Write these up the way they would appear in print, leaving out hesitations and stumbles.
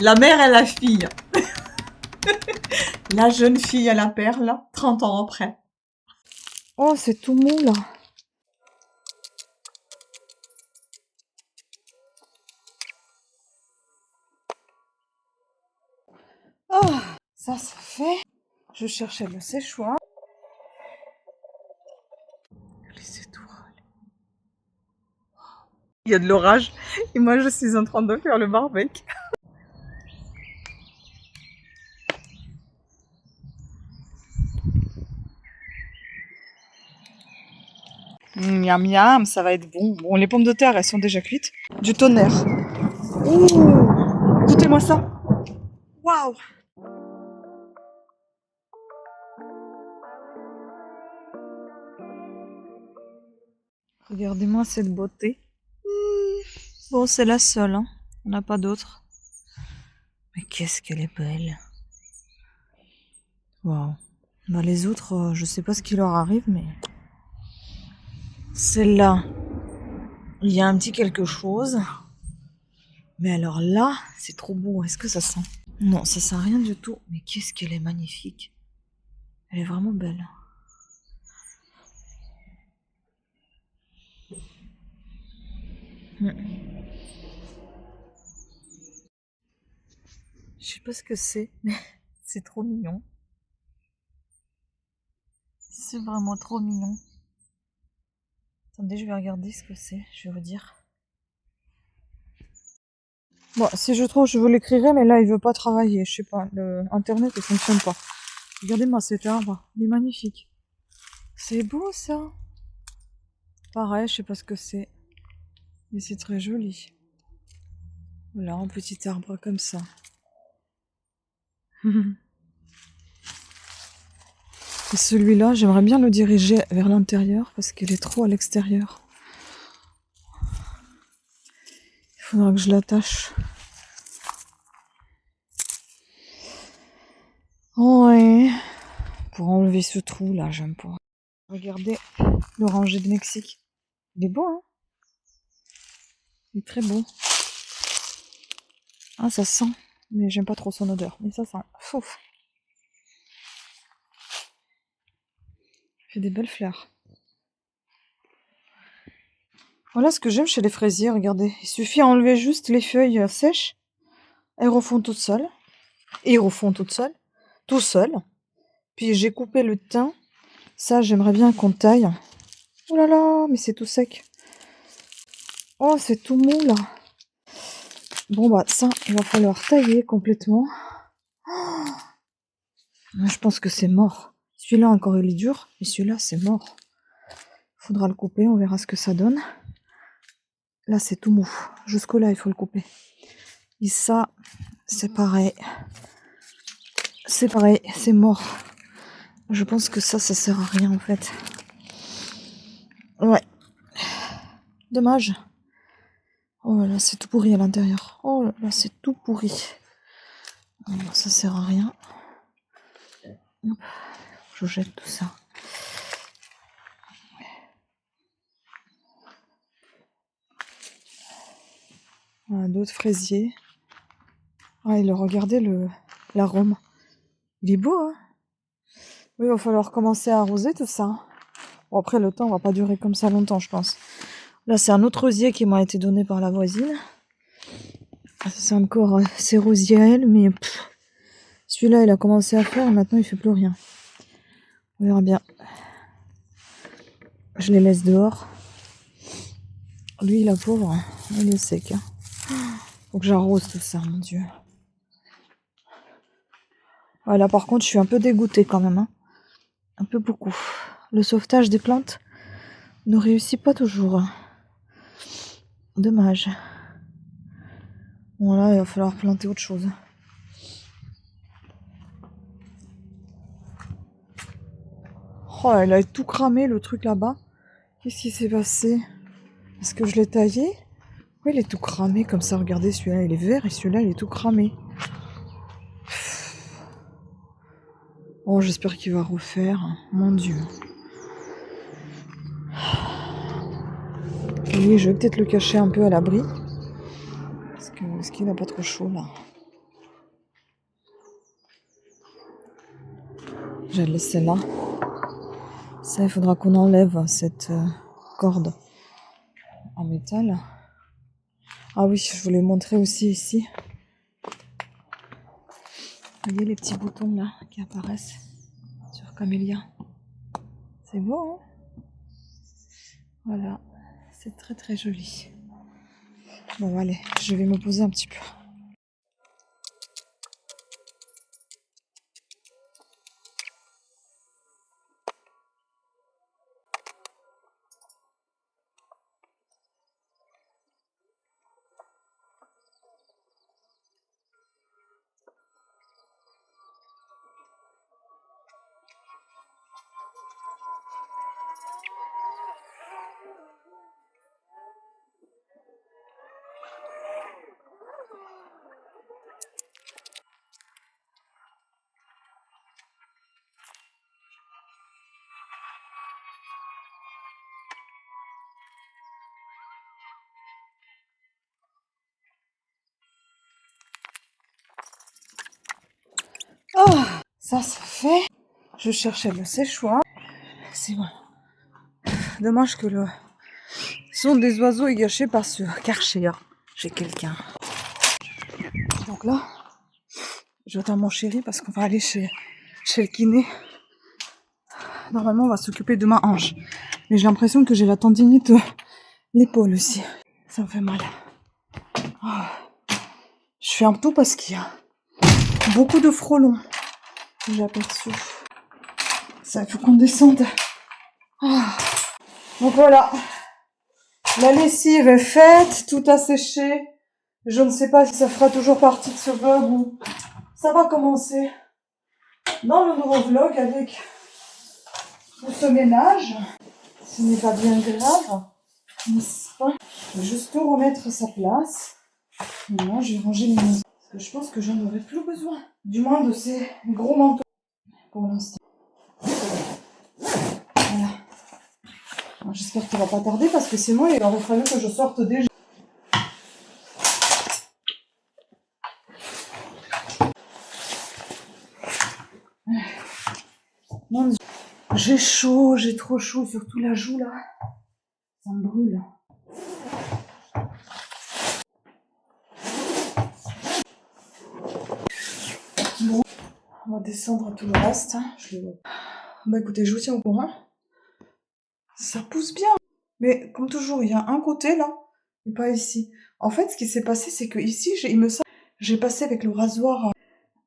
La mère et la fille. La jeune fille à la perle, 30 ans après. Oh, c'est tout mou là. Oh, ça fait. Je cherchais le séchoir. Les étoiles. Il y a de l'orage et moi je suis en train de faire le barbecue. Miam miam, ça va être bon. Bon, les pommes de terre, elles sont déjà cuites. Du tonnerre. Ouh, goûtez-moi ça. Waouh. Regardez-moi cette beauté. Bon, c'est la seule, hein. On n'a pas d'autre. Mais qu'est-ce qu'elle est belle. Waouh. Bah, les autres, je sais pas ce qui leur arrive, mais... Celle-là, il y a un petit quelque chose. Mais alors là, c'est trop beau. Est-ce que ça sent? Non, ça sent rien du tout. Mais qu'est-ce qu'elle est magnifique. Elle est vraiment belle. Je sais pas ce que c'est, mais c'est trop mignon. C'est vraiment trop mignon. Attendez, je vais regarder ce que c'est, je vais vous dire. Bon, si je trouve, je vous l'écrirai, mais là, il veut pas travailler. Je sais pas, le internet, il fonctionne pas. Regardez-moi cet arbre, il est magnifique. C'est beau, ça. Pareil, je sais pas ce que c'est. Mais c'est très joli. Voilà, un petit arbre comme ça. Et celui-là, j'aimerais bien le diriger vers l'intérieur parce qu'il est trop à l'extérieur. Il faudra que je l'attache. Ouais. Pour enlever ce trou là, j'aime pas. Regardez l'oranger de Mexique. Il est beau, hein? Il est très beau. Ah, ça sent. Mais j'aime pas trop son odeur. Mais ça sent. Fouf. Il fait des belles fleurs. Voilà ce que j'aime chez les fraisiers, regardez. Il suffit d'enlever juste les feuilles sèches. Elles refont toutes seules. Et ils refont toutes seules. Tout seul. Puis j'ai coupé le thym. Ça, j'aimerais bien qu'on taille. Oh là là, mais c'est tout sec. Oh, c'est tout mou là. Bon bah ça, il va falloir tailler complètement. Je pense que c'est mort. Celui-là encore il est dur, mais celui-là c'est mort. Faudra le couper, on verra ce que ça donne. Là c'est tout mou. Jusqu'au là il faut le couper. Et ça, c'est pareil. C'est pareil, c'est mort. Je pense que ça sert à rien en fait. Ouais. Dommage. Oh là là, c'est tout pourri à l'intérieur. Oh là là, c'est tout pourri. Ça sert à rien. Je jette tout ça. Voilà, d'autres fraisiers. Ah, et regardez l'arôme. Il est beau, hein? Oui, il va falloir commencer à arroser tout ça. Bon, après, le temps va pas durer comme ça longtemps, je pense. Là, c'est un autre rosier qui m'a été donné par la voisine. C'est encore ses rosiers à elle, mais celui-là, il a commencé à faire, et maintenant, il fait plus rien. On verra bien. Je les laisse dehors. Lui, la pauvre, il est sec. Hein. Faut que j'arrose tout ça, mon Dieu. Ouais, là, par contre, je suis un peu dégoûtée quand même. Hein. Un peu beaucoup. Le sauvetage des plantes ne réussit pas toujours. Dommage. Bon, là, il va falloir planter autre chose. Oh, elle a tout cramé, le truc là-bas. Qu'est-ce qui s'est passé? Est-ce que je l'ai taillé? Oui, il est tout cramé comme ça. Regardez, celui-là, il est vert et celui-là, il est tout cramé. Oh, j'espère qu'il va refaire. Mon Dieu. Oui, je vais peut-être le cacher un peu à l'abri. Parce Est-ce qu'il n'a pas trop chaud là? Je vais le laisser là. Ça, il faudra qu'on enlève cette corde en métal. Ah oui, je voulais montrer aussi ici. Vous voyez les petits boutons là qui apparaissent sur Camélia. C'est beau, hein? Voilà, c'est très très joli. Bon, allez, je vais me poser un petit peu. Oh, ça c'est fait. Je cherchais le séchoir. C'est bon. Dommage que le son des oiseaux est gâché par ce karcher chez quelqu'un. Donc là, j'attends mon chéri parce qu'on va aller chez le kiné. Normalement, on va s'occuper de ma hanche. Mais j'ai l'impression que j'ai la tendinite de l'épaule aussi. Ça me fait mal. Oh. Je fais un tout parce qu'il y a beaucoup de frelons. J'ai aperçu. Ça, il faut qu'on descende. Oh. Donc voilà. La lessive est faite, tout a séché. Je ne sais pas si ça fera toujours partie de ce vlog ou ça va commencer dans le nouveau vlog avec tout ce ménage. Ce n'est pas bien grave, n'est-ce pas? Je vais juste tout remettre à sa place. Maintenant, je vais ranger les maisons. Parce que je pense que j'en aurai plus besoin. Du moins de ces gros manteaux pour l'instant. Voilà. J'espère qu'il va pas tarder parce que sinon il aurait fallu que je sorte déjà. Mon Dieu. J'ai chaud, j'ai trop chaud, surtout la joue là. Ça me brûle. Bon, on va descendre tout le reste. Bah écoutez, je vous tiens au courant. Ça pousse bien. Mais comme toujours, il y a un côté là, et pas ici. En fait, ce qui s'est passé, c'est que ici, il me semble, j'ai passé avec le rasoir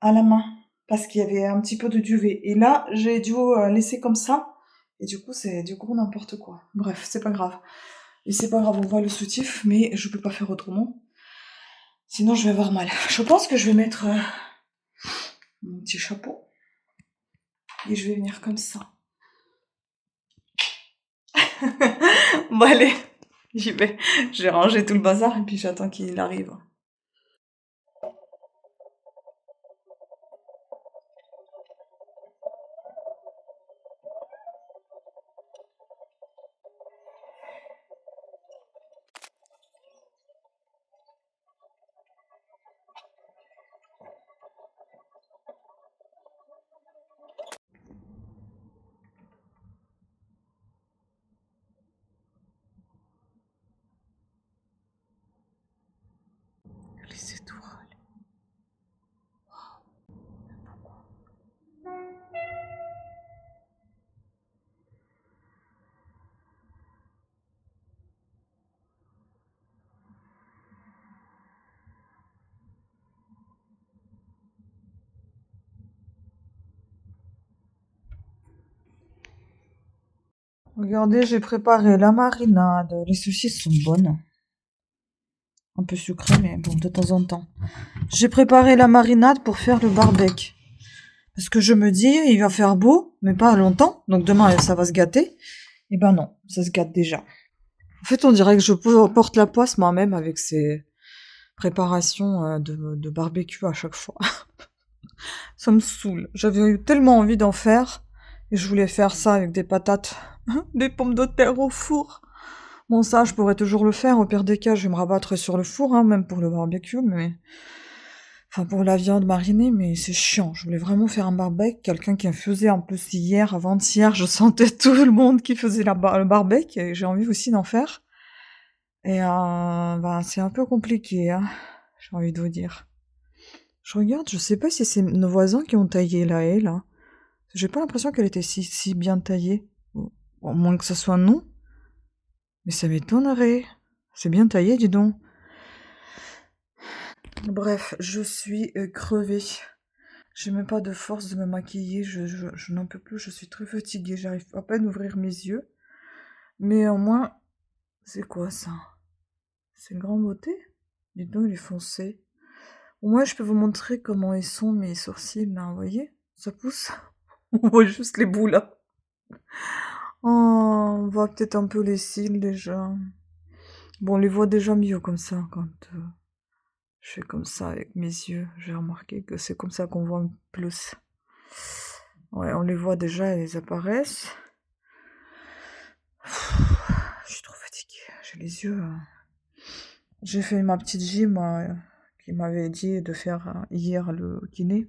à la main. Parce qu'il y avait un petit peu de duvet. Et là, j'ai dû laisser comme ça. Et du coup, c'est du gros n'importe quoi. Bref, c'est pas grave. Et c'est pas grave, on voit le soutif, mais je peux pas faire autrement. Sinon, je vais avoir mal. Je pense que je vais mettre mon petit chapeau. Et je vais venir comme ça. Bon, allez, j'y vais. J'ai rangé tout le bazar et puis j'attends qu'il arrive. Les étoiles. Regardez, j'ai préparé la marinade. Les saucisses sont bonnes. Un peu sucrées, mais bon, de temps en temps. J'ai préparé la marinade pour faire le barbecue. Parce que je me dis, il va faire beau, mais pas longtemps. Donc demain, ça va se gâter. Et ben non, ça se gâte déjà. En fait, on dirait que je porte la poisse moi-même avec ces préparations de barbecue à chaque fois. Ça me saoule. J'avais eu tellement envie d'en faire. Et je voulais faire ça avec des patates, des pommes de terre au four. Bon, ça, je pourrais toujours le faire. Au pire des cas, je vais me rabattre sur le four, hein, même pour le barbecue, mais... Enfin, pour la viande marinée, mais c'est chiant. Je voulais vraiment faire un barbecue. Quelqu'un qui en faisait en plus hier, avant-hier, je sentais tout le monde qui faisait le barbecue, et j'ai envie aussi d'en faire. Et bah, c'est un peu compliqué, hein, j'ai envie de vous dire. Je regarde, je sais pas si c'est nos voisins qui ont taillé la haie, là. J'ai pas l'impression qu'elle était si bien taillée. Au moins que ce soit non. Mais ça m'étonnerait. C'est bien taillé, dis donc. Bref, je suis crevée. J'ai même pas de force de me maquiller. Je n'en peux plus. Je suis très fatiguée. J'arrive à peine à ouvrir mes yeux. Mais au moins, c'est quoi ça? C'est une grande beauté? Dis donc, il est foncé. Au moins, je peux vous montrer comment ils sont mes sourcils, là. Vous voyez? Ça pousse. On voit juste les bouts, là. Oh, on voit peut-être un peu les cils, déjà. Bon, on les voit déjà mieux comme ça, quand je fais comme ça avec mes yeux. J'ai remarqué que c'est comme ça qu'on voit plus. Ouais, on les voit déjà, elles apparaissent. Je suis trop fatiguée, j'ai les yeux... J'ai fait ma petite gym qui m'avait dit de faire hier le kiné.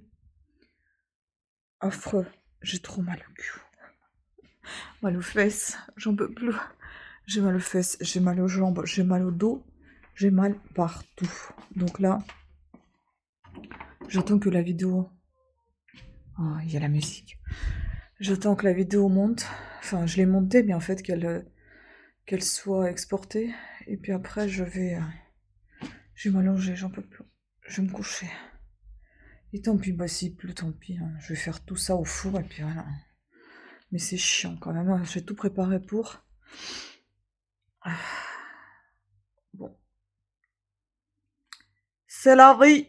Affreux, j'ai trop mal au cul. Mal aux fesses, j'en peux plus. J'ai mal aux fesses, j'ai mal aux jambes, j'ai mal au dos, j'ai mal partout. Donc là, j'attends que la vidéo... Oh, il y a la musique. J'attends que la vidéo monte. Enfin, je l'ai montée, mais en fait qu'elle soit exportée. Et puis après, je vais m'allonger, j'en peux plus. Je vais me coucher. Et tant pis, bah s'il pleut, tant pis. Hein. Je vais faire tout ça au four et puis voilà. Mais c'est chiant quand même. Hein. J'ai tout préparé pour. Ah. Bon. C'est la vie.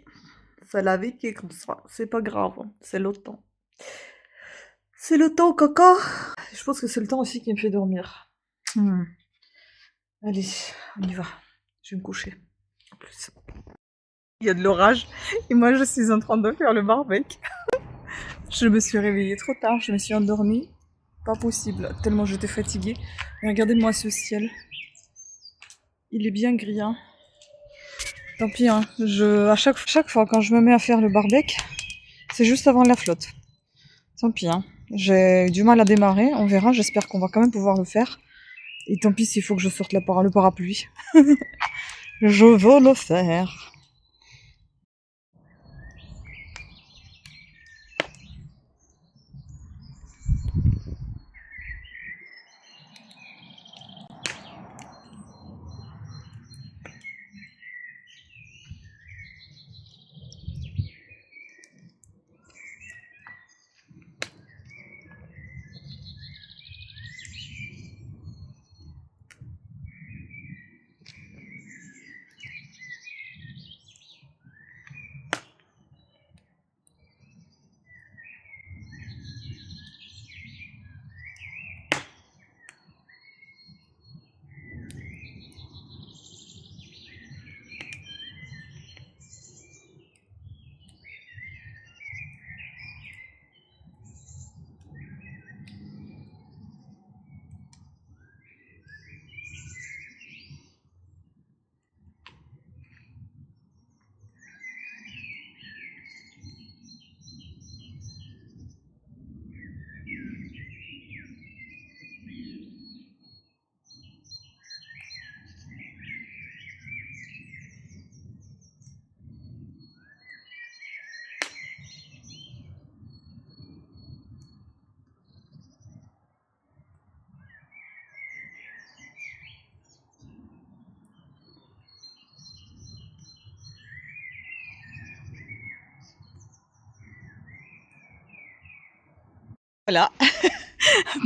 C'est la vie qui est comme ça. C'est pas grave. Hein. C'est le temps. C'est le temps, caca. Je pense que c'est le temps aussi qui me fait dormir. Allez, on y va. Je vais me coucher. En plus. Il y a de l'orage et moi je suis en train de faire le barbecue. Je me suis réveillée trop tard, je me suis endormie. Pas possible, tellement j'étais fatiguée. Et regardez-moi ce ciel. Il est bien gris, hein. Tant pis, hein. À chaque fois quand je me mets à faire le barbecue, c'est juste avant la flotte. Tant pis, hein. J'ai du mal à démarrer, on verra. J'espère qu'on va quand même pouvoir le faire. Et tant pis s'il faut que je sorte le parapluie. Je veux le faire. Voilà,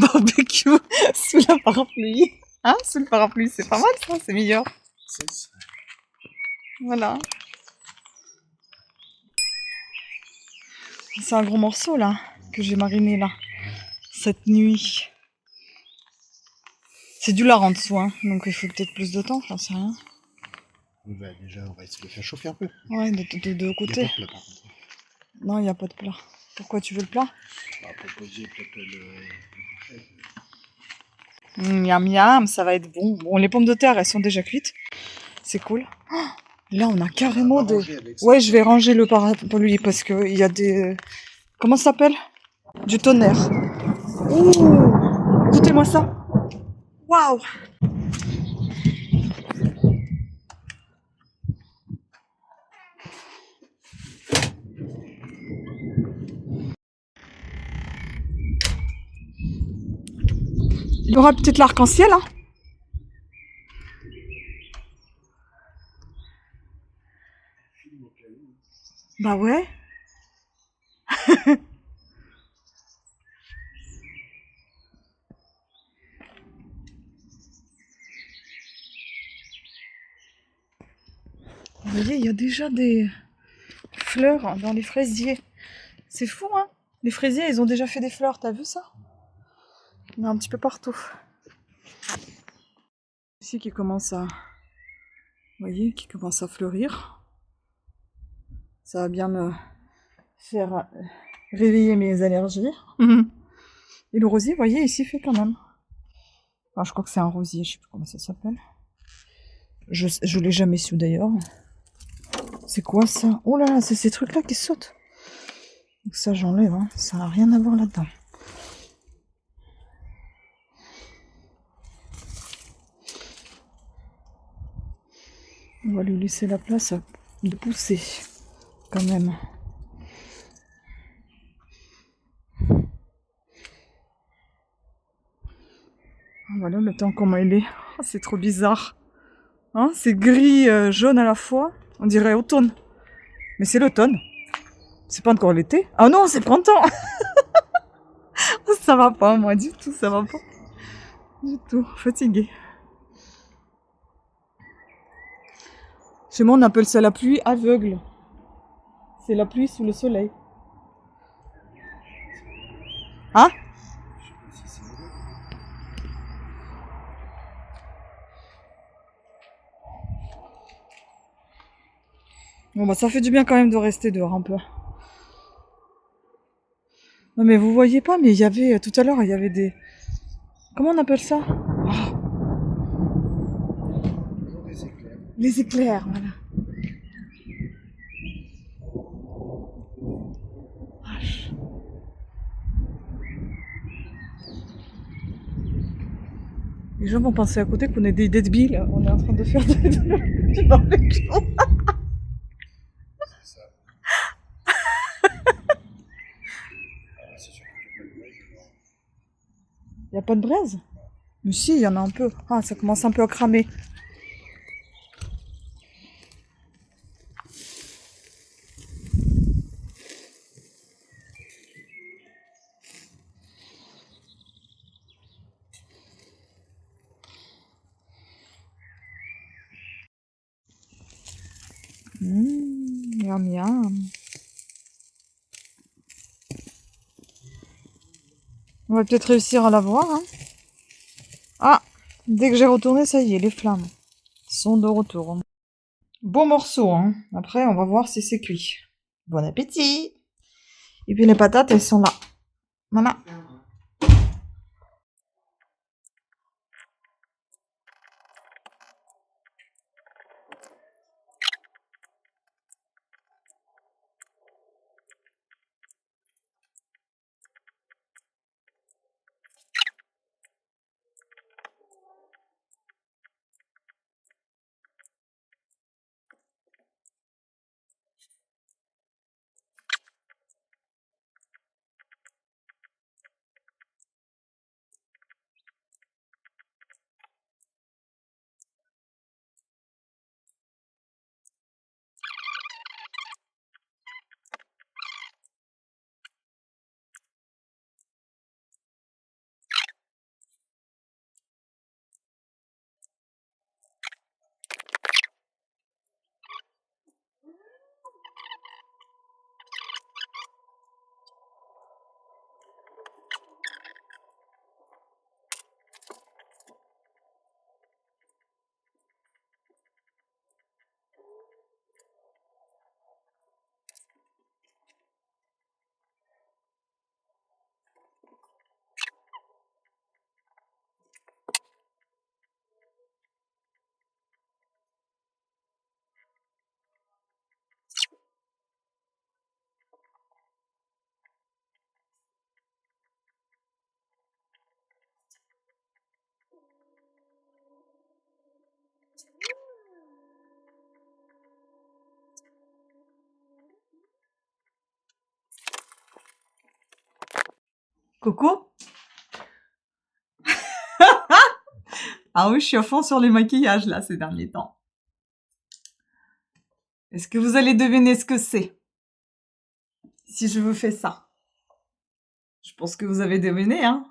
barbecue sous la parapluie. Hein, sous le parapluie, c'est pas mal ça, c'est meilleur. C'est ça. Voilà. C'est un gros morceau là que j'ai mariné là cette nuit. C'est du lard en dessous, hein, donc il faut peut-être plus de temps, j'en sais rien. Bah, déjà, on va essayer de faire chauffer un peu. Ouais, de Il n'y a côté. pas de plat par contre. Non, il n'y a pas de plat. Pourquoi tu veux le plat? On va proposer peut-être le boucher. Miam miam, ça va être bon. Bon, les pommes de terre, elles sont déjà cuites. C'est cool. Oh, là, on a carrément des... Ouais, je vais ranger le parapluie parce que il y a des... Comment ça s'appelle? Du tonnerre. Ouh, écoutez-moi ça. Waouh. Il y aura peut-être l'arc-en-ciel, hein? Bah ouais. Vous voyez, il y a déjà des fleurs dans les fraisiers. C'est fou, hein? Les fraisiers, ils ont déjà fait des fleurs, t'as vu ça? Il y en a un petit peu partout. Ici qui commence à... Vous voyez, qui commence à fleurir. Ça va bien me faire réveiller mes allergies. Et le rosier, vous voyez, ici fait quand même. Enfin, je crois que c'est un rosier, je sais plus comment ça s'appelle. Je l'ai jamais su d'ailleurs. C'est quoi ça? Oh là là, c'est ces trucs-là qui sautent. Donc ça, j'enlève, hein. Ça n'a rien à voir là-dedans. On va lui laisser la place de pousser, quand même. Voilà le temps qu'on m'a aidé. Oh, c'est trop bizarre. Hein, c'est gris, jaune à la fois. On dirait automne. Mais c'est l'automne. C'est pas encore l'été. Ah non, c'est printemps. Ça va pas, moi, du tout, ça va pas. Du tout, fatiguée. Chez moi, on appelle ça la pluie aveugle. C'est la pluie sous le soleil. Hein? Bon, bah, ça fait du bien quand même de rester dehors un peu. Non, mais vous voyez pas, mais il y avait, tout à l'heure, il y avait des... Comment on appelle ça? Des éclairs. Les éclairs, voilà. Vache. Les gens vont penser à côté qu'on est des débiles. On est en train de faire du barbecue. C'est ça. C'est sûr que j'ai pas de blague, alors. Il n'y a pas de braise? Mais si, il y en a un peu. Ah, ça commence un peu à cramer. Miam miam. On va peut-être réussir à la voir, hein. Ah, dès que j'ai retourné, ça y est, les flammes sont de retour. Bon morceau, hein. Après, on va voir si c'est cuit. Bon appétit! Et puis les patates, elles sont là. Voilà. Coco? Ah oui, je suis à fond sur les maquillages, là, ces derniers temps. Est-ce que vous allez deviner ce que c'est? Si je vous fais ça. Je pense que vous avez deviné, hein?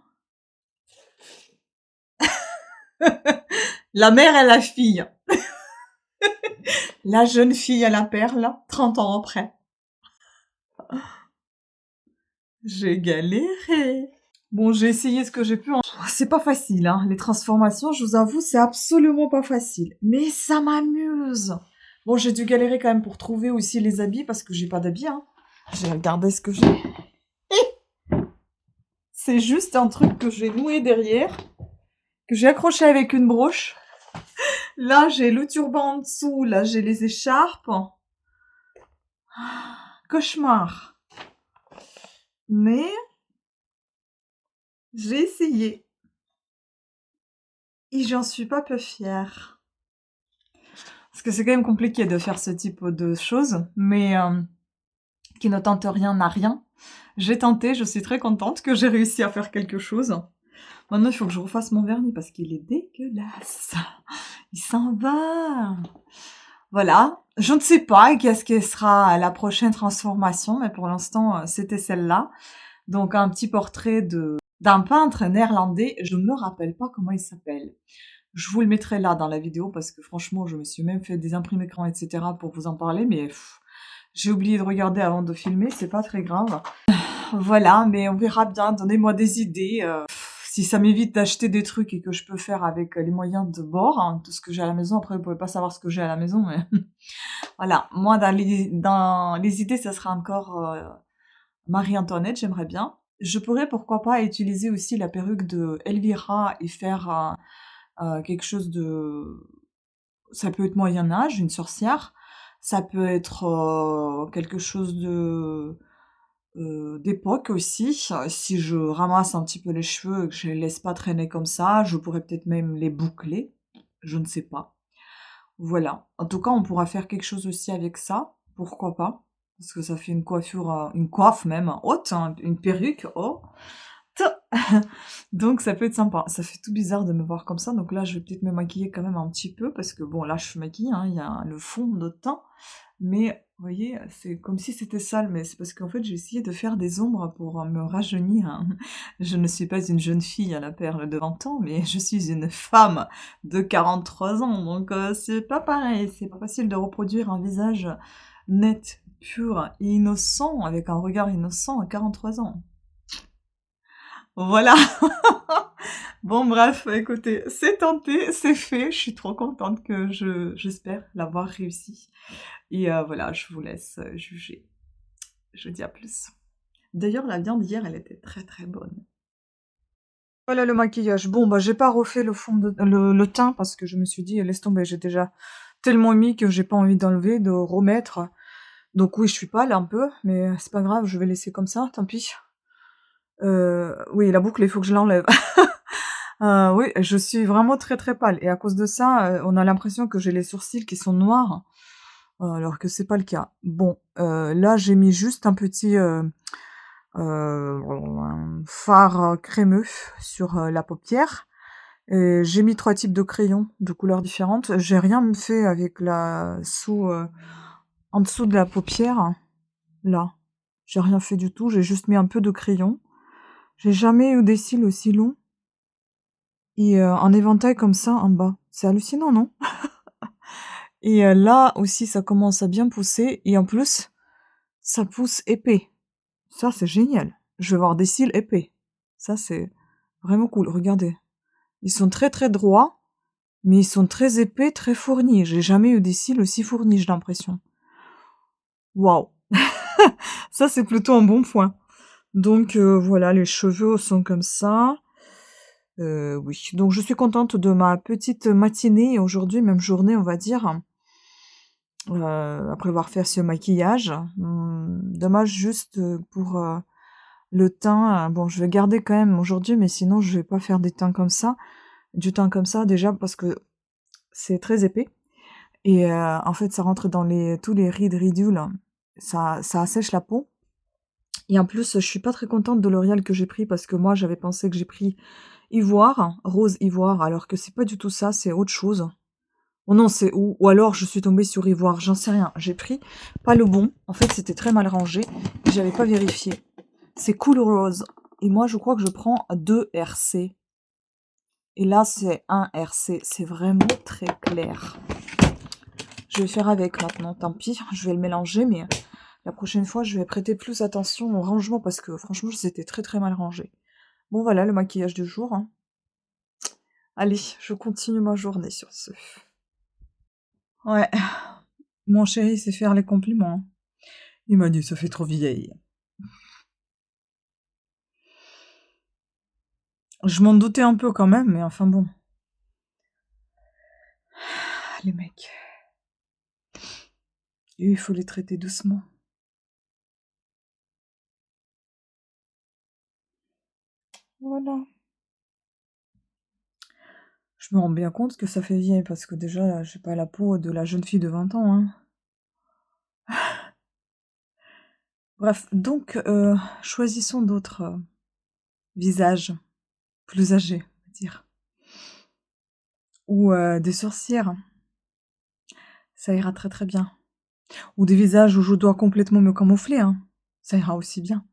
La mère et la fille. La jeune fille à la perle, 30 ans après. J'ai galéré. Bon, j'ai essayé ce que j'ai pu. C'est pas facile, hein. Les transformations, je vous avoue, c'est absolument pas facile. Mais ça m'amuse. Bon, j'ai dû galérer quand même pour trouver aussi les habits parce que j'ai pas d'habits, hein. J'ai regardé ce que j'ai. C'est juste un truc que j'ai noué derrière, que j'ai accroché avec une broche. Là, j'ai le turban en dessous, là, j'ai les écharpes. Cauchemar. Mais j'ai essayé. Et j'en suis pas peu fière. Parce que c'est quand même compliqué de faire ce type de choses, mais qui ne tente rien n'a rien. J'ai tenté, je suis très contente que j'ai réussi à faire quelque chose. Maintenant, il faut que je refasse mon vernis parce qu'il est dégueulasse. Il s'en va. Voilà. Je ne sais pas qu'est-ce que sera la prochaine transformation, mais pour l'instant, c'était celle-là. Donc, un petit portrait d'un peintre néerlandais. Je ne me rappelle pas comment il s'appelle. Je vous le mettrai là dans la vidéo parce que franchement, je me suis même fait des imprimés écrans, etc. pour vous en parler, mais j'ai oublié de regarder avant de filmer, c'est pas très grave. Voilà, mais on verra bien, donnez-moi des idées. Si ça m'évite d'acheter des trucs et que je peux faire avec les moyens de bord, hein, tout ce que j'ai à la maison. Après, vous pouvez pas savoir ce que j'ai à la maison, mais voilà. Moi, dans les idées, ça sera encore Marie-Antoinette, j'aimerais bien. Je pourrais, pourquoi pas, utiliser aussi la perruque de Elvira et faire quelque chose de... Ça peut être Moyen-Âge, une sorcière. Ça peut être quelque chose de d'époque aussi. Si je ramasse un petit peu les cheveux et que je les laisse pas traîner comme ça, je pourrais peut-être même les boucler. Je ne sais pas. Voilà. En tout cas, on pourra faire quelque chose aussi avec ça. Pourquoi pas? Parce que ça fait une coiffure, une coiffe même haute, hein, une perruque haute. Donc ça peut être sympa. Ça fait tout bizarre de me voir comme ça. Donc là, je vais peut-être me maquiller quand même un petit peu parce que bon, là, je suis maquillée, hein, il y a le fond de teint. Mais vous voyez, c'est comme si c'était sale, mais c'est parce qu'en fait, j'ai essayé de faire des ombres pour me rajeunir, hein. Je ne suis pas une jeune fille à la perle de 20 ans, mais je suis une femme de 43 ans. Donc c'est pas pareil. C'est pas facile de reproduire un visage net, pur et innocent, avec un regard innocent à 43 ans. Voilà. Bon, bref, écoutez, c'est tenté, c'est fait. Je suis trop contente que j'espère l'avoir réussi. Et voilà, je vous laisse juger. Je vous dis à plus. D'ailleurs, la viande hier, elle était très très bonne. Voilà le maquillage. Bon, bah j'ai pas refait le fond le teint parce que je me suis dit, laisse tomber, j'ai déjà tellement mis que j'ai pas envie d'enlever, de remettre. Donc oui, je suis pâle un peu, mais c'est pas grave, je vais laisser comme ça, tant pis. Oui, la boucle, il faut que je l'enlève. Oui, je suis vraiment très très pâle. Et à cause de ça, on a l'impression que j'ai les sourcils qui sont noirs, alors que c'est pas le cas. Bon, là, j'ai mis juste un petit un fard crémeux sur la paupière. Et j'ai mis 3 types de crayons de couleurs différentes. J'ai rien fait avec en dessous de la paupière, là. J'ai rien fait du tout, j'ai juste mis un peu de crayon. J'ai jamais eu des cils aussi longs. Et un éventail comme ça en bas. C'est hallucinant, non? Et là aussi, ça commence à bien pousser. Et en plus, ça pousse épais. Ça, c'est génial. Je vais avoir des cils épais. Ça, c'est vraiment cool. Regardez. Ils sont très très droits, mais ils sont très épais, très fournis. J'ai jamais eu des cils aussi fournis, j'ai l'impression. Waouh! Ça, c'est plutôt un bon point. Donc voilà, les cheveux sont comme ça. Oui, donc je suis contente de ma petite matinée aujourd'hui, même journée, on va dire. Après avoir fait ce maquillage. Dommage juste pour le teint. Bon, je vais garder quand même aujourd'hui, mais sinon je vais pas faire des teints comme ça. Du teint comme ça, déjà parce que c'est très épais. Et en fait, ça rentre dans tous les rides ridules. Ça assèche la peau. Et en plus, je suis pas très contente de L'Oréal que j'ai pris parce que moi, j'avais pensé que j'ai pris ivoire, rose ivoire, alors que c'est pas du tout ça, c'est autre chose. Oh non, c'est où? Ou alors je suis tombée sur ivoire, j'en sais rien. J'ai pris pas le bon. En fait, c'était très mal rangé et j'avais pas vérifié. C'est Cool Rose. Et moi, je crois que je prends 2 RC. Et là, c'est 1 RC. C'est vraiment très clair. Je vais faire avec maintenant, tant pis. Je vais le mélanger, mais la prochaine fois, je vais prêter plus attention au rangement parce que franchement, c'était très très mal rangé. Bon, voilà le maquillage du jour. Hein. Allez, je continue ma journée sur ce. Ouais, mon chéri sait faire les compliments. Il m'a dit, ça fait trop vieille. Je m'en doutais un peu quand même, mais enfin bon. Les mecs. Et il faut les traiter doucement. Voilà. Je me rends bien compte que ça fait vieille, parce que déjà, là, j'ai pas la peau de la jeune fille de 20 ans. Hein. Bref, donc, choisissons d'autres visages plus âgés, on va dire. Ou des sorcières. Ça ira très très bien. Ou des visages où je dois complètement me camoufler. Hein. Ça ira aussi bien.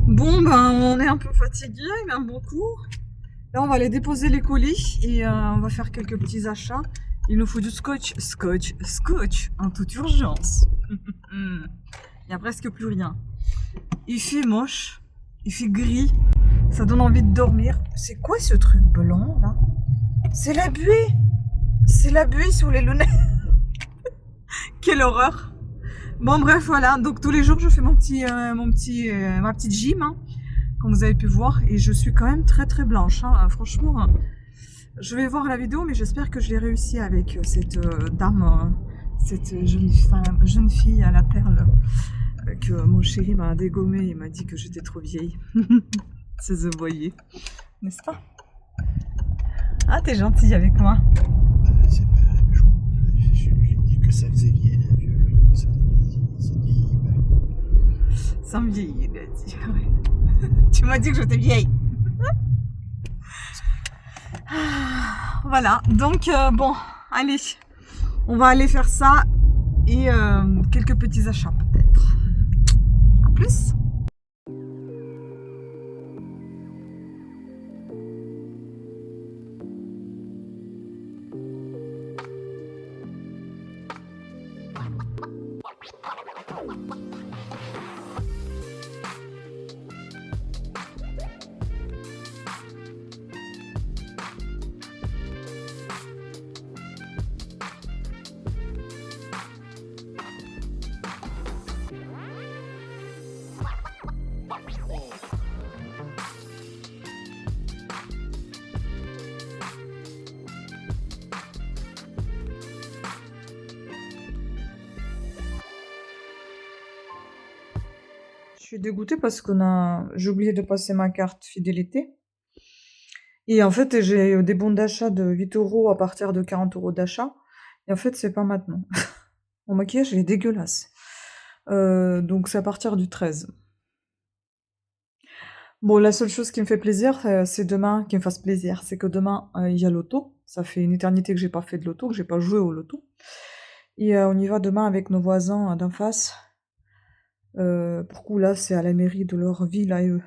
Bon, ben, on est un peu fatigué, même beaucoup. Là, on va aller déposer les colis et on va faire quelques petits achats. Il nous faut du scotch, en toute urgence. Il n'y a presque plus rien. Il fait moche, il fait gris, ça donne envie de dormir. C'est quoi ce truc blanc là? C'est la buée! C'est la buée sur les lunettes. Quelle horreur! Bon bref voilà, donc tous les jours je fais ma petite gym, hein, comme vous avez pu voir, et je suis quand même très très blanche. Hein. Franchement, je vais voir la vidéo, mais j'espère que je l'ai réussi avec cette dame, cette jeune fille à la perle que mon chéri m'a dégommé. Il m'a dit que j'étais trop vieille. Ça se voyait, n'est-ce pas? Ah, t'es gentille avec moi. C'est pas la même chose. J'ai dit que ça faisait vieille, la vieux. C'est dit. Ça me vieillit, il a dit. Tu m'as dit que j'étais vieille. Voilà, donc bon, allez, on va aller faire ça et quelques petits achats peut-être. À plus. Je suis dégoûtée parce j'ai oublié de passer ma carte fidélité. Et en fait, j'ai des bons d'achat de 8 € à partir de 40 € d'achat. Et en fait, c'est pas maintenant. Mon maquillage, il est dégueulasse. Donc, c'est à partir du 13. Bon, la seule chose qui me fait plaisir, c'est demain, qui me fasse plaisir, c'est que demain, il y a l'auto. Ça fait une éternité que j'ai pas fait de l'auto, que j'ai pas joué au loto. Et on y va demain avec nos voisins d'en face. Pour coup, là, c'est à la mairie de leur ville à eux.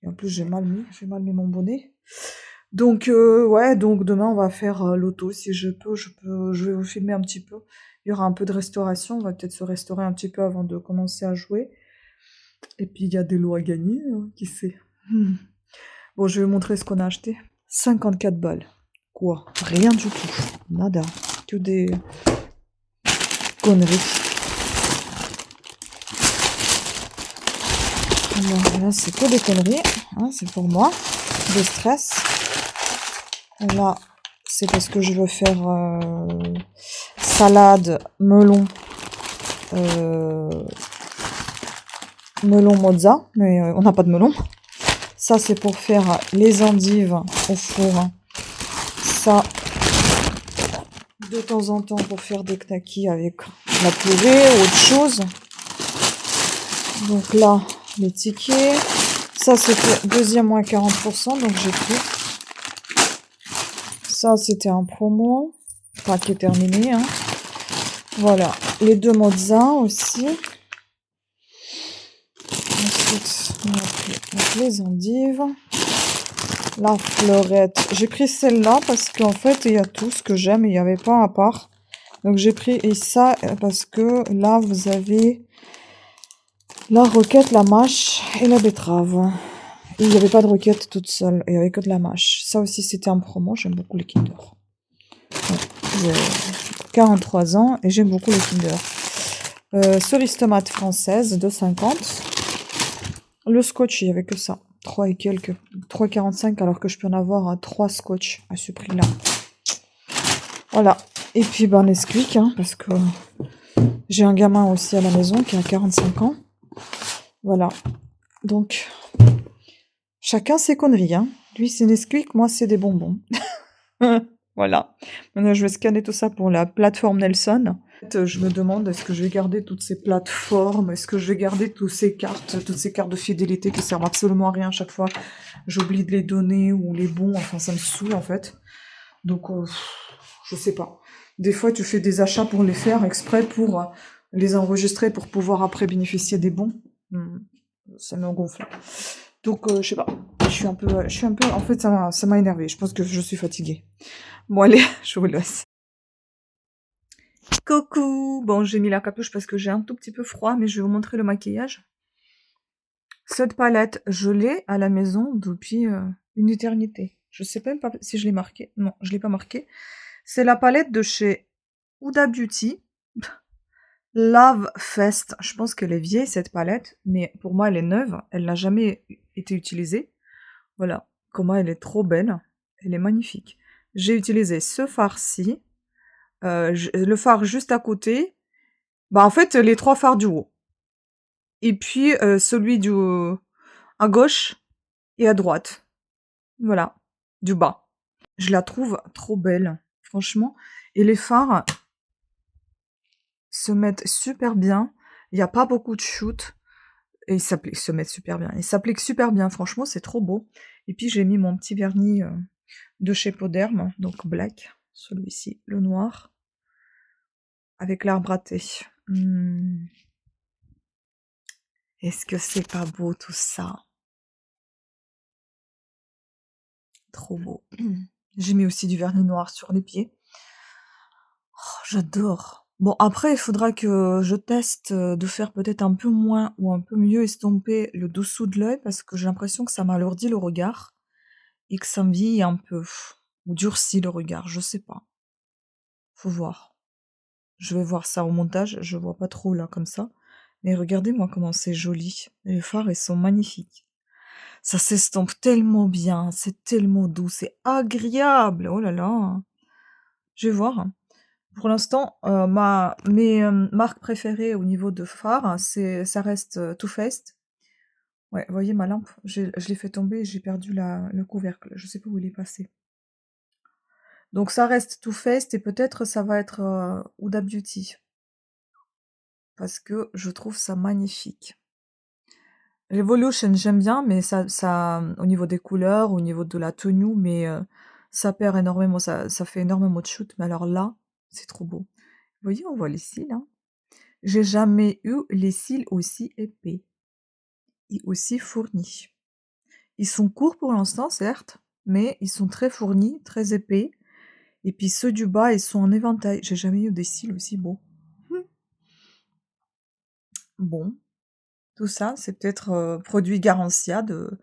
Et en plus, j'ai mal mis mon bonnet. Donc, ouais, donc demain, on va faire l'auto. Si je vais vous filmer un petit peu. Il y aura un peu de restauration. On va peut-être se restaurer un petit peu avant de commencer à jouer. Et puis, il y a des lots à gagner, hein, qui sait. Bon, je vais vous montrer ce qu'on a acheté. 54 balles. Quoi? Rien du tout. Nada. Que des conneries. Bon, là, c'est que des conneries. Hein, c'est pour moi. De stress. Là, c'est parce que je veux faire salade, melon mozza, mais on n'a pas de melon. Ça, c'est pour faire les endives au four. Ça, de temps en temps, pour faire des knackis avec la purée ou autre chose. Donc là, les tickets. Ça, c'était deuxième moins 40%, donc j'ai pris. Ça, c'était un promo. Enfin, qui est terminé, hein. Voilà. Les 2 Mozza aussi. Ensuite, donc les endives. La fleurette. J'ai pris celle-là parce qu'en fait, il y a tout ce que j'aime et il n'y avait pas à part. Donc j'ai pris ça parce que là, vous avez la roquette, la mâche et la betterave. Et il n'y avait pas de roquette toute seule, il n'y avait que de la mâche. Ça aussi, c'était un promo, j'aime beaucoup les Kinder. Ouais, j'ai 43 ans et j'aime beaucoup les Kinder. Cerise tomate française, 2,50. Le scotch, il n'y avait que ça. 3 et quelques. 3,45 alors que je peux en avoir 3 scotch à ce prix-là. Voilà. Et puis, ben, Nesquik, hein, parce que j'ai un gamin aussi à la maison qui a 45 ans. Voilà. Donc, chacun ses conneries, hein. Lui, c'est Nesquik, moi, c'est des bonbons. Voilà. Maintenant, je vais scanner tout ça pour la plateforme Nelson. Je me demande, est-ce que je vais garder toutes ces plateformes? Est-ce que je vais garder toutes ces cartes de fidélité qui servent absolument à rien à chaque fois? J'oublie de les donner ou les bons. Enfin, ça me saoule, en fait. Donc, je sais pas. Des fois, tu fais des achats pour les faire exprès pour les enregistrer pour pouvoir après bénéficier des bons. Ça me gonfle. Donc, je sais pas. Je suis un peu. En fait, ça m'a énervé. Je pense que je suis fatiguée. Bon, allez, je vous laisse. Coucou! Bon, j'ai mis la capuche parce que j'ai un tout petit peu froid, mais je vais vous montrer le maquillage. Cette palette, je l'ai à la maison depuis une éternité. Je sais même pas si je l'ai marqué. Non, je l'ai pas marqué. C'est la palette de chez Huda Beauty. Love Fest. Je pense qu'elle est vieille, cette palette, mais pour moi, elle est neuve. Elle n'a jamais été utilisée. Voilà. Comment elle est trop belle. Elle est magnifique. J'ai utilisé ce fard-ci. Le phare juste à côté. Bah, en fait, les 3 phares du haut. Et puis, celui à gauche et à droite. Voilà. Du bas. Je la trouve trop belle, franchement. Et les phares se mettent super bien. Il n'y a pas beaucoup de shoot. Et ils se mettent super bien. Ils s'appliquent super bien, franchement, c'est trop beau. Et puis, j'ai mis mon petit vernis de chez Poderme, donc black. Celui-ci, le noir. Avec l'arbre à thé. Est-ce que c'est pas beau tout ça? Trop beau. J'ai mis aussi du vernis noir sur les pieds. Oh, j'adore. Bon, après, il faudra que je teste de faire peut-être un peu moins ou un peu mieux estomper le dessous de l'œil parce que j'ai l'impression que ça m'alourdit le regard et que ça me vieillit un peu. Ou durcit le regard, je sais pas. Faut voir. Je vais voir ça au montage, je vois pas trop là comme ça. Mais regardez-moi comment c'est joli. Les fards, ils sont magnifiques. Ça s'estompe tellement bien, c'est tellement doux, c'est agréable. Oh là là. Je vais voir. Pour l'instant, mes marques préférées au niveau de fard, ça reste Too Faced. Ouais, vous voyez ma lampe, je l'ai fait tomber et j'ai perdu le couvercle. Je sais pas où il est passé. Donc ça reste Too Faced et peut-être ça va être Huda Beauty. Parce que je trouve ça magnifique. Revolution, j'aime bien, mais ça, au niveau des couleurs, au niveau de la tenue, mais ça perd énormément, ça fait énormément de shoot. Mais alors là, c'est trop beau. Vous voyez, on voit les cils, hein. J'ai jamais eu les cils aussi épais et aussi fournis. Ils sont courts pour l'instant, certes, mais ils sont très fournis, très épais. Et puis ceux du bas, ils sont en éventail. J'ai jamais eu des cils aussi beaux. Bon, tout ça, c'est peut-être produit Garancia de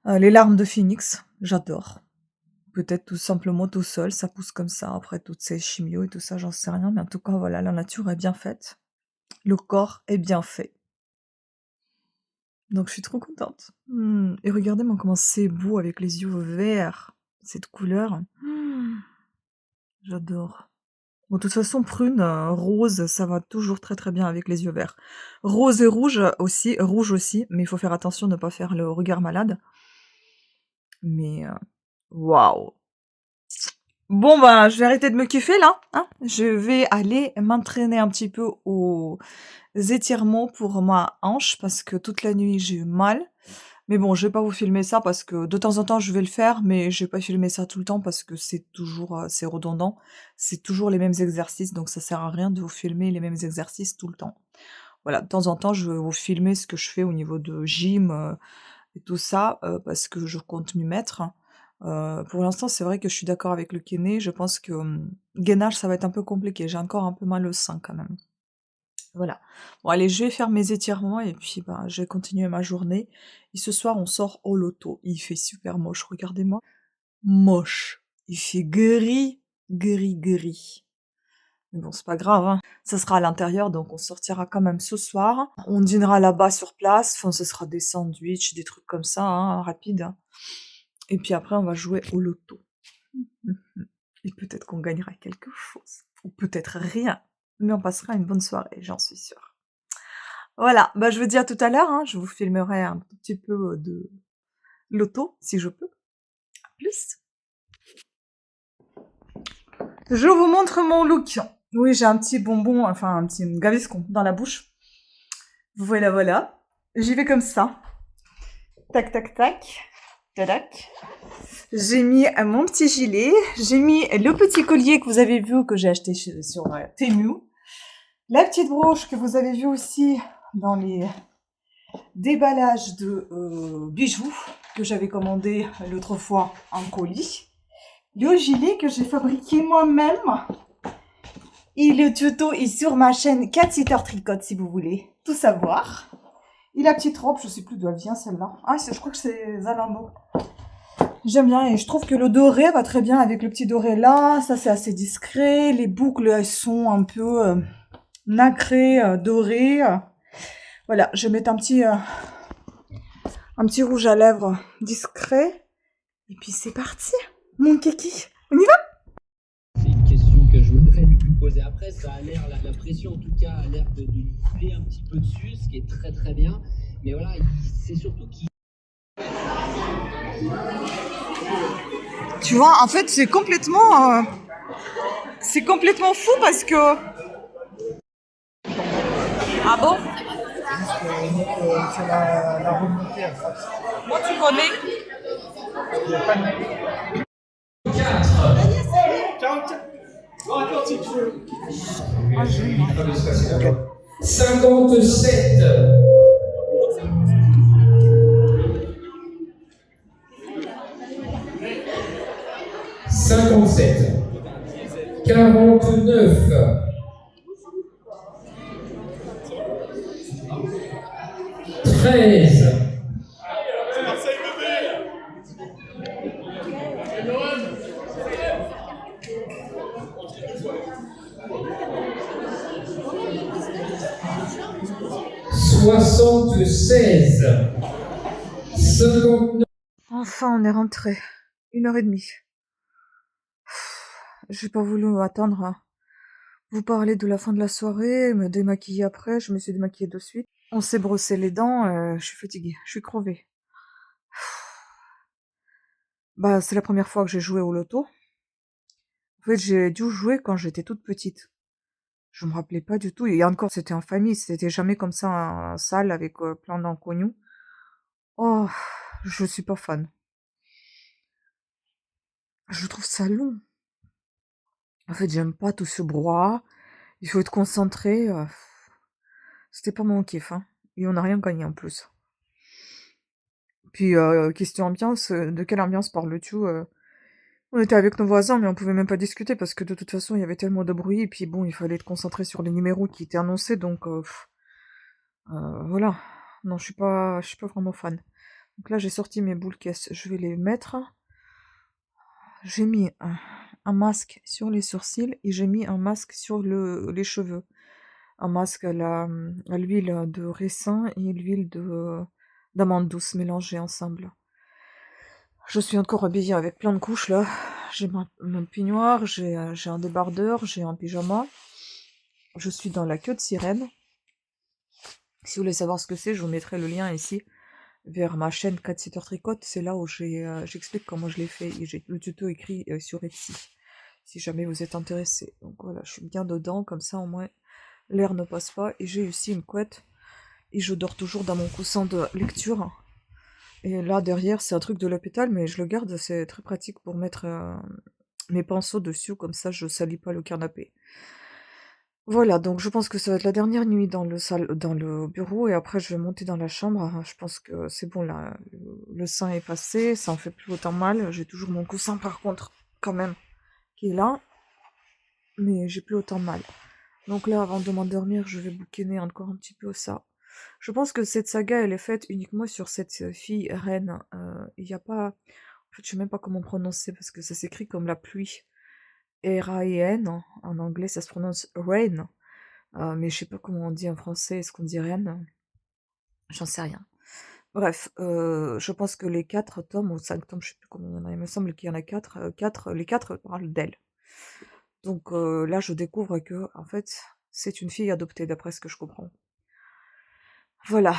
les larmes de phénix. J'adore. Peut-être tout simplement tout seul, ça pousse comme ça, après toutes ces chimios et tout ça, j'en sais rien. Mais en tout cas, voilà, la nature est bien faite. Le corps est bien fait. Donc je suis trop contente. Et regardez-moi comment c'est beau avec les yeux verts, cette couleur. J'adore. Bon, de toute façon, prune, rose, ça va toujours très très bien avec les yeux verts. Rose et rouge aussi, mais il faut faire attention de ne pas faire le regard malade. Mais waouh! Bon, bah, je vais arrêter de me kiffer là, hein. Je vais aller m'entraîner un petit peu aux étirements pour ma hanche parce que toute la nuit j'ai eu mal. Mais bon, je vais pas vous filmer ça parce que de temps en temps je vais le faire, mais je vais pas filmer ça tout le temps parce que c'est toujours, c'est redondant. C'est toujours les mêmes exercices, donc ça sert à rien de vous filmer les mêmes exercices tout le temps. Voilà, de temps en temps, je vais vous filmer ce que je fais au niveau de gym, et tout ça, parce que je compte m'y mettre. Pour l'instant, c'est vrai que je suis d'accord avec le kiné. Je pense que, gainage, ça va être un peu compliqué. J'ai encore un peu mal au sein quand même. Voilà. Bon allez, je vais faire mes étirements et puis, ben, je vais continuer ma journée et ce soir, on sort au loto. Il fait super moche, regardez-moi. Moche. Il fait gris, gris, gris. Mais bon, c'est pas grave, hein. Ça sera à l'intérieur, donc on sortira quand même ce soir. On dînera là-bas sur place. Enfin, ce sera des sandwichs, des trucs comme ça, hein, rapides. Et puis après, on va jouer au loto. Et peut-être qu'on gagnera quelque chose. Ou peut-être rien. Mais on passera une bonne soirée, j'en suis sûre. Voilà, bah, je vous dis à tout à l'heure, hein. Je vous filmerai un tout petit peu de loto, si je peux. À plus. Je vous montre mon look. Oui, j'ai un petit bonbon, enfin un petit gaviscon dans la bouche. Voilà, voilà. J'y vais comme ça. Tac, tac, tac. Tac. J'ai mis mon petit gilet. J'ai mis le petit collier que vous avez vu, que j'ai acheté sur Temu. La petite broche que vous avez vu aussi dans les déballages de bijoux que j'avais commandé l'autre fois en colis. Le gilet que j'ai fabriqué moi-même. Et le tuto est sur ma chaîne Cat Sitter Tricote si vous voulez tout savoir. Et la petite robe, je sais plus d'où elle vient celle-là. Ah, je crois que c'est Zalando. J'aime bien et je trouve que le doré va très bien avec le petit doré là. Ça c'est assez discret. Les boucles elles sont un peu nacrées, dorées. Voilà, je vais mettre un petit rouge à lèvres discret. Et puis c'est parti, mon kiki. On y va? C'est une question que je voudrais lui poser après. Ça a l'air, la pression en tout cas a l'air de lui couler un petit peu dessus, ce qui est très très bien. Mais voilà, c'est surtout qu'il... Tu vois, en fait, c'est complètement fou parce que... Ah bon? C'est la remontée à force. Moi, tu connais? 57. 57. 49. 13. 76. 59. Enfin, on est rentré. 1h30. J'ai pas voulu attendre à vous parler de la fin de la soirée, me démaquiller après. Je me suis démaquillée de suite. On s'est brossé les dents. Je suis fatiguée. Je suis crevée. Bah, c'est la première fois que j'ai joué au loto. En fait, j'ai dû jouer quand j'étais toute petite. Je me rappelais pas du tout. Et encore, c'était en famille. C'était jamais comme ça en salle avec plein d'inconnus. Oh, je suis pas fan. Je trouve ça long. En fait, j'aime pas tout ce brouhaha. Il faut être concentré. C'était pas mon kiff, hein. Et on n'a rien gagné en plus. Puis, question ambiance, de quelle ambiance parles-tu? On était avec nos voisins, mais on pouvait même pas discuter parce que de toute façon, il y avait tellement de bruit. Et puis bon, il fallait être concentré sur les numéros qui étaient annoncés. Donc, voilà. Non, je suis pas vraiment fan. Donc là, j'ai sorti mes boules caisses. Je vais les mettre. J'ai mis un masque sur les sourcils et j'ai mis un masque sur les cheveux. Un masque à l'huile de ricin et l'huile d'amande douce mélangées ensemble. Je suis encore habillée avec plein de couches là. J'ai mon peignoir, j'ai un débardeur, j'ai un pyjama. Je suis dans la queue de sirène. Si vous voulez savoir ce que c'est, je vous mettrai le lien ici vers ma chaîne Cat Sitter Tricote. C'est là où j'explique comment je l'ai fait et j'ai le tuto écrit sur Etsy. si jamais vous êtes intéressé. Donc voilà, je suis bien dedans, comme ça au moins l'air ne passe pas. Et j'ai aussi une couette, et je dors toujours dans mon coussin de lecture. Et là derrière, c'est un truc de l'hôpital, mais je le garde, c'est très pratique pour mettre mes pinceaux dessus, comme ça je salis pas le canapé. Voilà, donc je pense que ça va être la dernière nuit dans le bureau, et après je vais monter dans la chambre. Je pense que c'est bon là, le sein est passé, ça en fait plus autant mal. J'ai toujours mon coussin par contre, quand même, qui est là, mais j'ai plus autant mal. Donc là, avant de m'endormir, je vais bouquiner encore un petit peu ça. Je pense que cette saga, elle est faite uniquement sur cette fille reine. Il n'y a pas... En fait, je sais même pas comment prononcer, parce que ça s'écrit comme la pluie. R-A-I-N, en anglais, ça se prononce rain. Mais je sais pas comment on dit en français, est-ce qu'on dit reine? J'en sais rien. Bref, je pense que les 4 tomes, ou 5 tomes, je sais plus combien il y en a, il me semble qu'il y en a 4, les 4 parlent d'elle. Donc là, je découvre que, en fait, c'est une fille adoptée, d'après ce que je comprends. Voilà.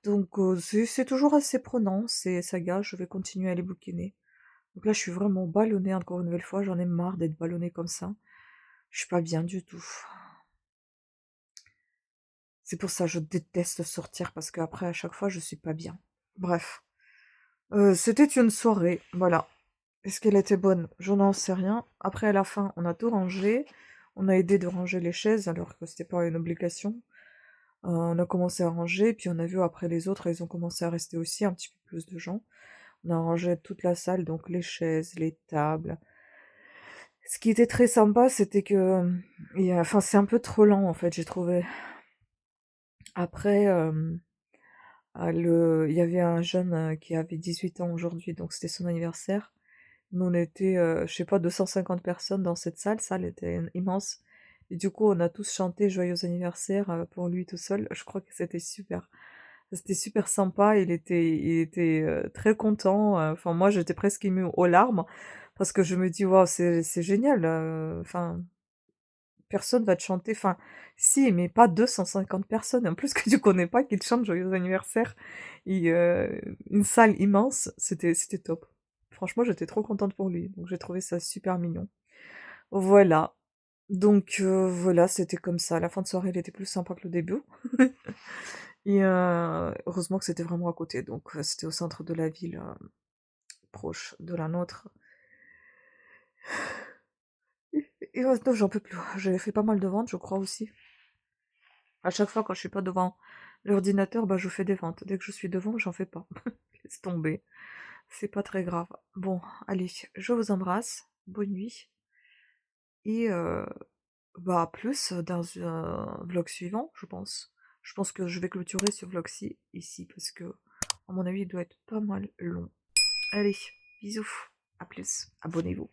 Donc c'est toujours assez prenant, ces sagas, je vais continuer à les bouquiner. Donc là, je suis vraiment ballonnée encore une nouvelle fois, j'en ai marre d'être ballonnée comme ça. Je suis pas bien du tout. C'est pour ça que je déteste sortir, parce qu'après, à chaque fois, je suis pas bien. Bref. C'était une soirée, voilà. Est-ce qu'elle était bonne? Je n'en sais rien. Après, à la fin, on a tout rangé. On a aidé de ranger les chaises, alors que c'était pas une obligation. On a commencé à ranger, puis on a vu après les autres, ils ont commencé à rester aussi, un petit peu plus de gens. On a rangé toute la salle, donc les chaises, les tables. Ce qui était très sympa, c'était que... Enfin, c'est un peu trop lent, en fait, j'ai trouvé. Après, il y avait un jeune qui avait 18 ans aujourd'hui, donc c'était son anniversaire. Nous, on était, je sais pas, 250 personnes dans cette salle. Salle était immense. Et du coup, on a tous chanté joyeux anniversaire pour lui tout seul. Je crois que c'était super. C'était super sympa. Il était très content. Enfin, moi, j'étais presque émue aux larmes parce que je me dis, waouh, c'est génial. Enfin, personne va te chanter. Enfin, si, mais pas 250 personnes. En plus que tu connais pas qui te chantent joyeux anniversaire. Et, une salle immense. C'était top. Franchement, j'étais trop contente pour lui. Donc, j'ai trouvé ça super mignon. Voilà. Donc, voilà, c'était comme ça. La fin de soirée, elle était plus sympa que le début. Et heureusement que c'était vraiment à côté. Donc, c'était au centre de la ville, proche de la nôtre. Et non, j'en peux plus. J'avais fait pas mal de ventes, je crois aussi. À chaque fois, quand je suis pas devant l'ordinateur, bah, je fais des ventes. Dès que je suis devant, j'en fais pas. Laisse tomber. C'est pas très grave. Bon, allez, je vous embrasse. Bonne nuit. Et bah, à plus dans un vlog suivant, je pense. Je pense que je vais clôturer ce vlog-ci ici, parce que, à mon avis, il doit être pas mal long. Allez, bisous. À plus. Abonnez-vous.